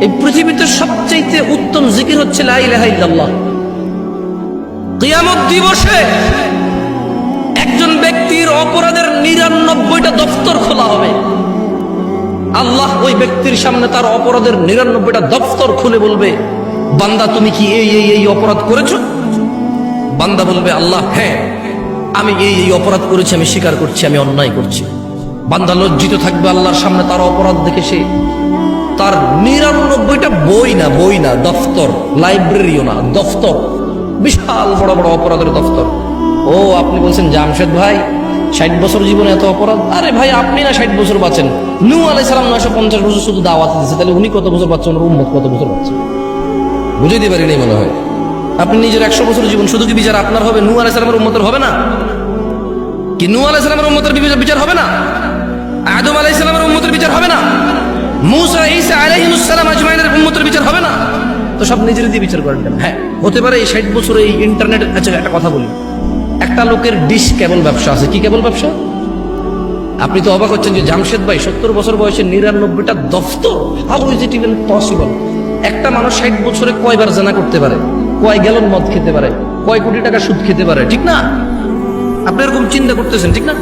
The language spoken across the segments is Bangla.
এই পৃথিবীতে সবচেয়ে উত্তম জিকির হচ্ছে লা ইলাহা ইল্লাল্লাহ। কিয়ামত দিবসে একজন ব্যক্তির অপরাধের 99টা দফতর খোলা হবে। আল্লাহ ওই ব্যক্তির সামনে তার অপরাধের 99টা দফতর খুলে বলবে, বান্দা তুমি কি এই অপরাধ করেছো? বান্দা বলবে, আল্লাহ হ্যাঁ, আমি এই অপরাধ করেছি, আমি স্বীকার করছি, আমি অন্যায় করছি। বান্দা লজ্জিত থাকবে আল্লাহর সামনে তার অপরাধ দেখে। সে তার 99টা বই না দফতর, লাইব্রেরিও না, দফতর, বিশাল বড় বড় অপরাধের দফতর। ও আপনি বলছেন জামশেদ ভাই 60 বছর জীবনে এত অপরাধ? আরে ভাই, আপনি না 60 বছর বাঁচেন, নূহ আলাইহিস সালাম 950 বছর শুধু দাওয়াত দিয়েছে, তাহলে উনি কত বছর বাঁচছেন, ওনার উম্মত কত বছর বাঁচছে? বুঝে দিতে পারিনি মনে হয়। আপনি নিজের 100 বছর জীবন, শুধু কি বিচার আপনার হবে? নূহ আলাইহিস সালামের উম্মতের হবে না? কি নূহ আলাইহিস সালামের উম্মতের বিচার হবে না? আদম আলাইহিস সালামের উম্মতের বিচার হবে না? মুসা ঈসা আলাইহিস সালাম আজমাইনের উম্মতের বিচার হবে না? তো সব নিজের দিয়ে বিচার করেন কেন? হ্যাঁ, হতে পারে এই 60 বছর এই ইন্টারনেট। আচ্ছা, একটা কথা বলি, একটা লোকের ডিশ কেবল ব্যবসা আছে। কি কেবল ব্যবসা? আপনি তো অবাক হচ্ছেন যে জামশেদ ভাই 70 বছর বয়সে 99টা দফতর, how is it even possible? একটা মানুষ 60 বছরে কয়বার জানা করতে পারে, কয় গ্যালন মদ খেতে পারে, কয় কোটি টাকা সুদ খেতে পারে, ঠিক না? আপনি এরকম চিন্তা করতেছেন, ঠিক না?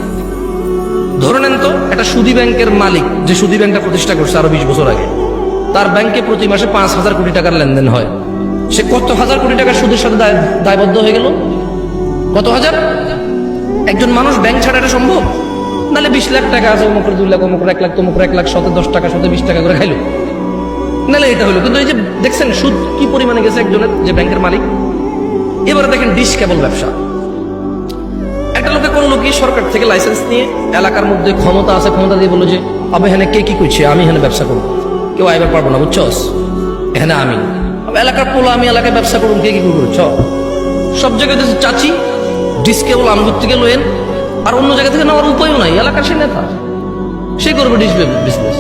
ধরে নেন তো একটা সুদী ব্যাংকের মালিক, যে সুদী ব্যাংকটা প্রতিষ্ঠা করছে আরো 20 বছর আগে, তার ব্যাংকে প্রতি মাসে 5,000 কোটি টাকার লেনদেন হয়। সে কত হাজার কোটি টাকার সুদের সাথে দায়বদ্ধ হয়ে গেল? কত হাজার? একজন মানুষ ব্যাংক ছাড়া এটা সম্ভব? নাহলে 20 লাখ টাকা আছে, অমুকের 2 লাখ, অমুকের 1 লাখ, তমুকের 1 লাখ, শতে 10 টাকা, শতে 20 টাকা করে খাইলো, নাহলে এটা হলো। কিন্তু এই যে দেখছেন সুদ কি পরিমাণে গেছে একজনের, যে ব্যাংকের মালিক। এবারে দেখেন ডিশ কেবল ব্যবসা। একটা লোকে করলো কি, সরকার থেকে লাইসেন্স নিয়ে এলাকার মধ্যে ক্ষমতা আছে, ক্ষমতা দিয়ে বললো যে আমি এখানে কে কি করছে, আমি এখানে ব্যবসা করবো, কেউ আইবার পারবো না, বুঝছস? এখানে আমি এলাকার পোলা, আমি এলাকায় ব্যবসা করবো, কে কি করবো? সব জায়গায় চাচি ডিশ কেবল আমগুর থেকে লোয়েন, আর অন্য জায়গা থেকে নেওয়ার উপায়ও নাই। এলাকার সে নেতা, সে করবে ডিশ বিজনেস।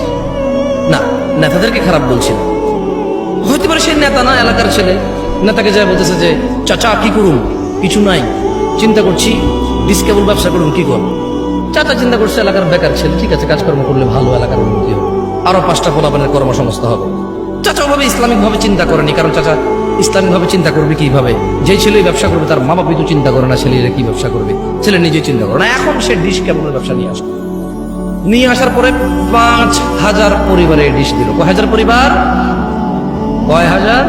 না, নেতাদেরকে খারাপ বলছি না, হইতে পারে সে নেতা না, এলাকার ছেলে। নেতাকে যায় বলতেছে যে চাচা কি করুন? কিছু নাই, চিন্তা করছি ডিশ কেবল ব্যবসা করুন, কি কর? চাচা চিন্তা করছে এলাকার বেকার ছেলে, ঠিক আছে, কাজকর্ম করলে ভালো, এলাকার উন্নতি হবে, আরো 5টা পোলাপানের কর্মসংস্থান হবে। চাচা ওভাবে ইসলামিক ভাবে চিন্তা করেনি, কারণ চাচা ইসলামিক ভাবে চিন্তা করবে কিভাবে? যে ছেলে ব্যবসা করবে তার মা বাবা তো চিন্তা করে না ছেলেরা কি ব্যবসা করবে, ছেলে নিজে চিন্তা করে না। এখন সে ডিশ কেবলের ব্যবসা নিয়ে আসার পরে 5,000 পরিবারে ডিশ দিল। কয় হাজার পরিবার? কয় হাজার?